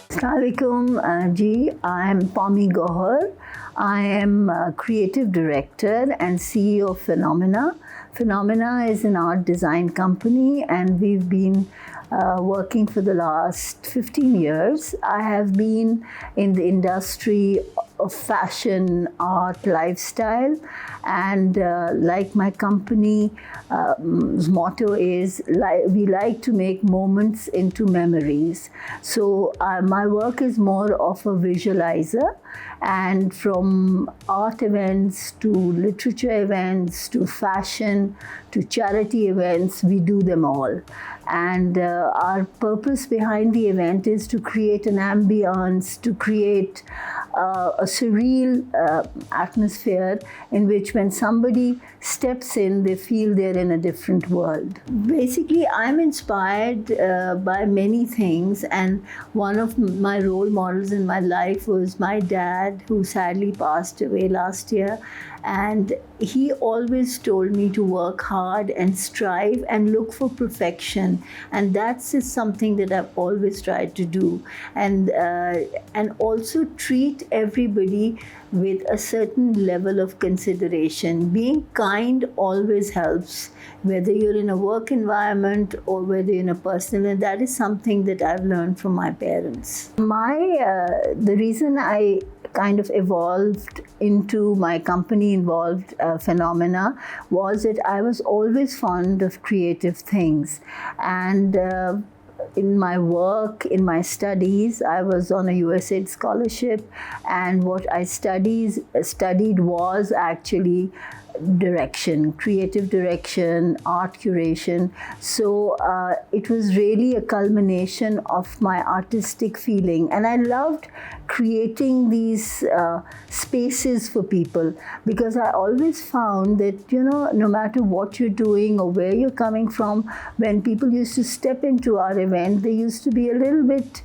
Assalamualaikum ji, I am Pomme Gohar. I am creative director and CEO of Phenomena. Phenomena is an art design company and we've been working for the last 15 years. I have been in the industry of fashion, art, lifestyle, and like my company motto is we like to make moments into memories. So my work is more of a visualizer, and from art events to literature events to fashion to charity events, we do them all. And our purpose behind the event is to create an ambience, to create a surreal atmosphere in which when somebody steps in, they feel they're in a different world. Basically, I'm inspired by many things, and one of my role models in my life was my dad, who sadly passed away last year. And he always told me to work hard and strive and look for perfection, and that's just something that I've always tried to do. And also treat everybody with a certain level of consideration. Being kind always helps, whether you're in a work environment or whether you're in a personal, and that is something that I've learned from my parents. The reason I kind of evolved into my company involved Phenomena was that I was always fond of creative things. And in my work, in my studies, I was on a USAID scholarship, and what I studied was actually direction, creative direction, art curation. So it was really a culmination of my artistic feeling, and I loved creating these spaces for people, because I always found that, no matter what you're doing or where you're coming from, when people used to step into our event, they used to be a little bit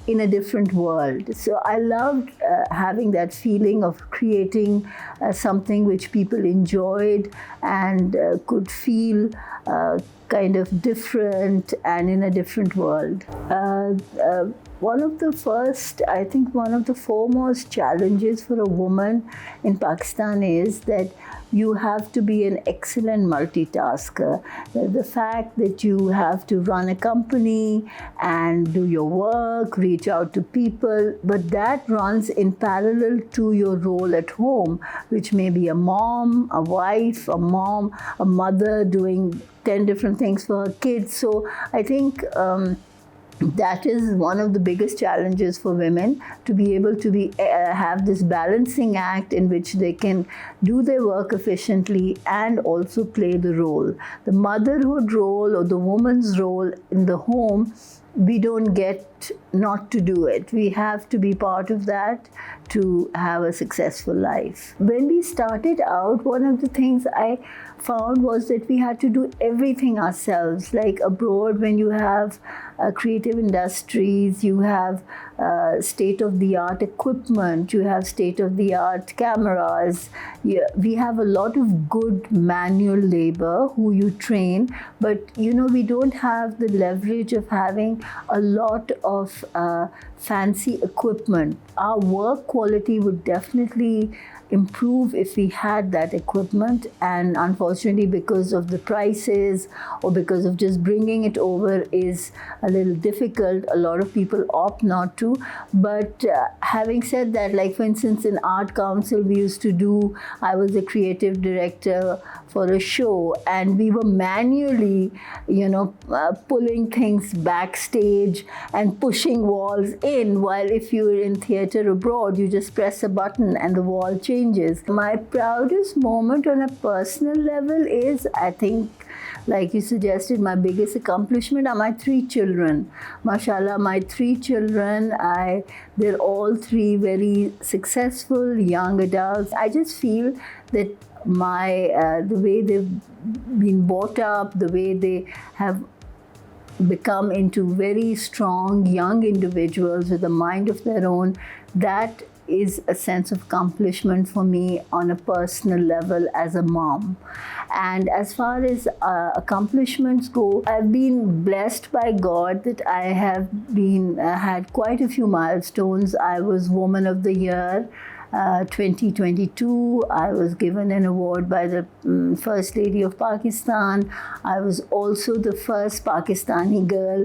in a different world. So I loved having that feeling of creating something which people enjoyed and could feel kind of different and in a different world. One of the foremost challenges for a woman in Pakistan is that you have to be an excellent multitasker. The fact that you have to run a company and do your work, reach out to people, but that runs in parallel to your role at home, which may be a mom, a wife, a mother doing 10 different things for her kids. So I think that is one of the biggest challenges for women, to be able to have this balancing act in which they can do their work efficiently and also play the role. The motherhood role or the woman's role in the home, we don't get not to do it. We have to be part of that to have a successful life. When we started out, one of the things I found was that we had to do everything ourselves. Like abroad, when you have creative industries, you have state-of-the-art equipment, you have state-of-the-art cameras. We have a lot of good manual labor who you train, but we don't have the leverage of having a lot of fancy equipment. Our work quality would definitely improve if we had that equipment, and unfortunately, because of the prices or because of just bringing it over is a little difficult, a lot of people opt not to. But having said that, like for instance in Art Council, I was a creative director for a show, and we were manually pulling things backstage and pushing walls in, while if you're in theater abroad, you just press a button and the wall changes. My proudest moment on a personal level is, I think, like you suggested, my biggest accomplishment are my 3 children. Mashallah, my 3 children, they're all 3 very successful young adults. I just feel that the way they've been brought up, the way they have become into very strong young individuals with a mind of their own, that is a sense of accomplishment for me on a personal level as a mom. And as far as accomplishments go, I've been blessed by God that I have been had quite a few milestones. I was Woman of the Year 2022. I was given an award by the First Lady of Pakistan. I was also the first Pakistani girl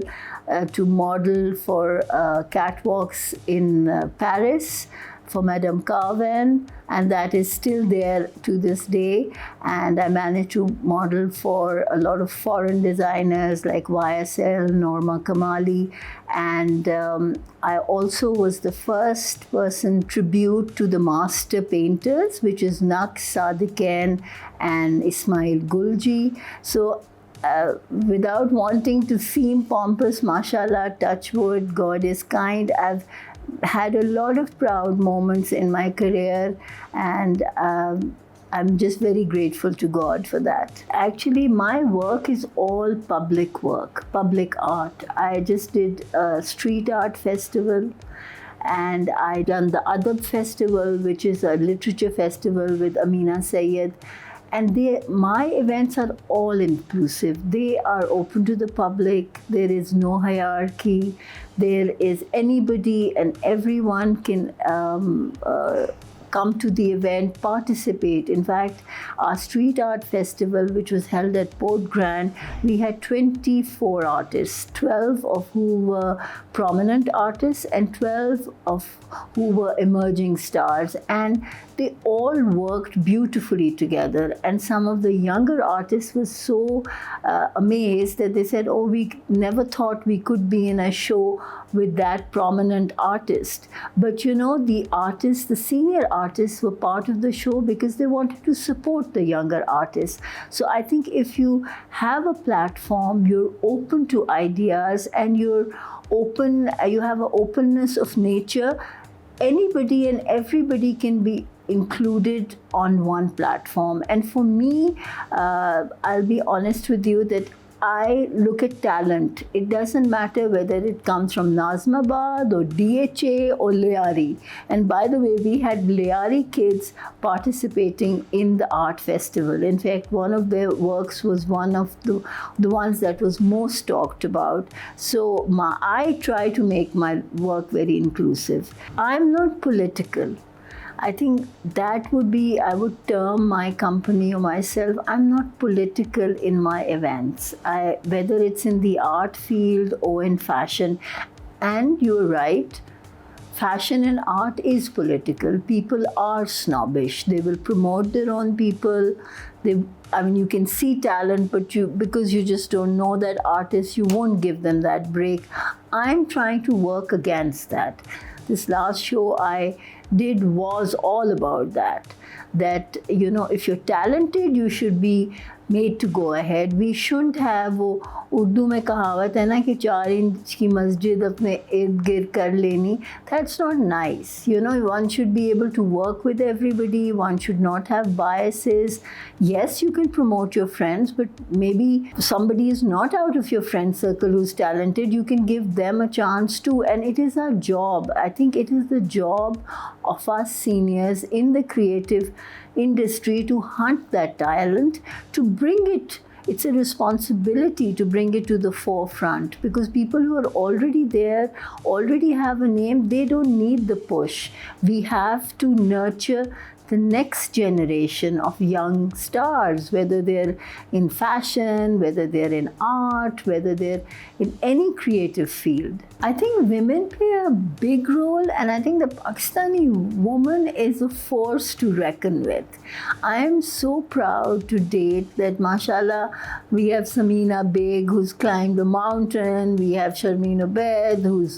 to model for catwalks in Paris for Madame Carven, and that is still there to this day. And I managed to model for a lot of foreign designers like YSL, Norma Kamali, and I also was the first person tribute to the master painters, which is Naqsh Sadiqain and Ismail Gulji. So without wanting to seem pompous, mashallah, touch wood, God is kind, I've had a lot of proud moments in my career, and I'm just very grateful to God for that. Actually, my work is all public work, public art. I just did a street art festival, and I done the Adab Festival, which is a literature festival with Amina Sayed. And my events are all inclusive. They are open to the public. There is no hierarchy. There is anybody and everyone can come to the event, participate. In fact, our street art festival, which was held at Port Grand, we had 24 artists, 12 of who were prominent artists and 12 of who were emerging stars. And they all worked beautifully together. And some of the younger artists were so amazed that they said, oh, we never thought we could be in a show with that prominent artist. But you know, the artists, the senior artists were part of the show because they wanted to support the younger artists. So I think if you have a platform, you're open to ideas and you're open, you have an openness of nature, anybody and everybody can be included on one platform. And for me, I'll be honest with you that I look at talent. It doesn't matter whether it comes from Nazmabad or DHA or Lyari. And by the way, we had Lyari kids participating in the art festival. In fact, one of their works was one of the ones that was most talked about. So I try to make my work very inclusive. I'm not political. I think that would be, I would term my company or myself, I'm not political in my events, whether it's in the art field or in fashion. And you're right, fashion and art is political. People are snobbish. They will promote their own people. You can see talent, but because you just don't know that artist, you won't give them that break. I'm trying to work against that. This last show I did was all about that. That, you know, if you're talented, you should be made to go ahead. We shouldn't have वो उर्दू में कहावत है ना कि 4 inch की मस्जिद अपने इर्द गिर्द कर लेनी. That's not nice. You know, one should be able to work with everybody. One should not have biases. Yes, you can promote your friends, but maybe somebody is not out of your friend circle who's talented. You can give them a chance too. And it is our job. I think it is the job of our seniors in the creative industry to hunt that talent, to bring it. It's a responsibility to bring it to the forefront, because people who are already there, already have a name, they don't need the push. We have to nurture the next generation of young stars, whether they're in fashion, whether they're in art, whether they're in any creative field. I think women play a big role, and I think the Pakistani woman is a force to reckon with. I am so proud to date that, mashallah, we have Samina Beg, who's climbed a mountain. We have Sharmeen Obaid, who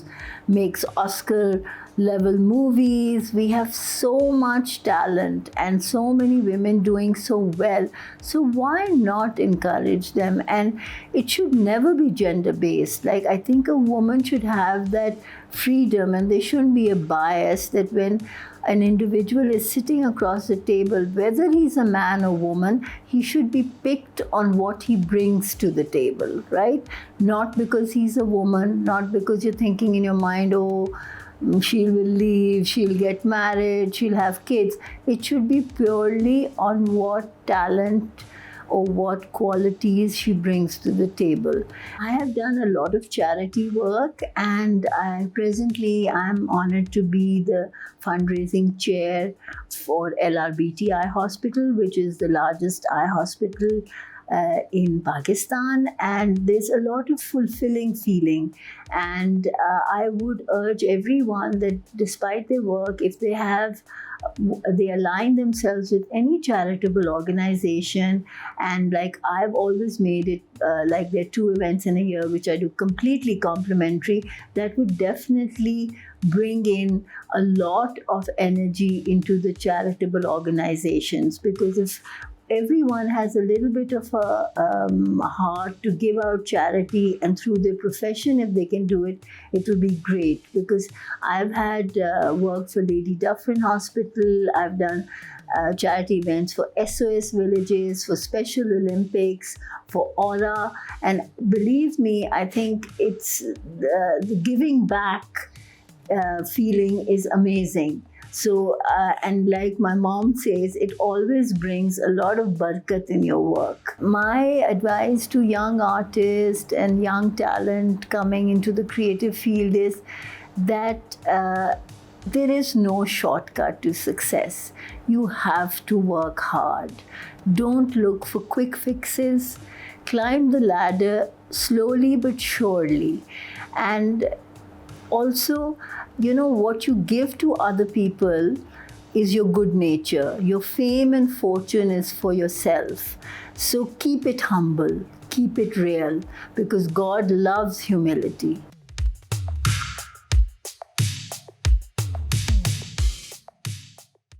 makes Oscar level movies. We have so much talent and so many women doing so well. So why not encourage them? And it should never be gender based. Like, I think a woman should have that freedom, and there shouldn't be a bias that when an individual is sitting across the table, whether he's a man or woman, he should be picked on what he brings to the table, right? Not because he's a woman, not because you're thinking in your mind, oh, she will leave, she'll get married, she'll have kids. It should be purely on what talent or what qualities she brings to the table. I have done a lot of charity work, and I'm honored to be the fundraising chair for LRBT Eye Hospital, which is the largest eye hospital in Pakistan, and there's a lot of fulfilling feeling. And I would urge everyone that despite their work, if they align themselves with any charitable organization, and like I've always made it like there are 2 events in a year which I do completely complimentary, that would definitely bring in a lot of energy into the charitable organizations, because if everyone has a little bit of a heart to give out charity, and through their profession, if they can do it, it will be great. Because I've had work for Lady Dufferin Hospital, I've done charity events for SOS Villages, for Special Olympics, for Aura, and believe me, I think it's the giving back feeling is amazing. So, and like my mom says, it always brings a lot of barakat in your work. My advice to young artists and young talent coming into the creative field is that there is no shortcut to success. You have to work hard. Don't look for quick fixes. Climb the ladder slowly but surely. And also, what you give to other people is your good nature. Your fame and fortune is for yourself. So keep it humble, keep it real, because God loves humility.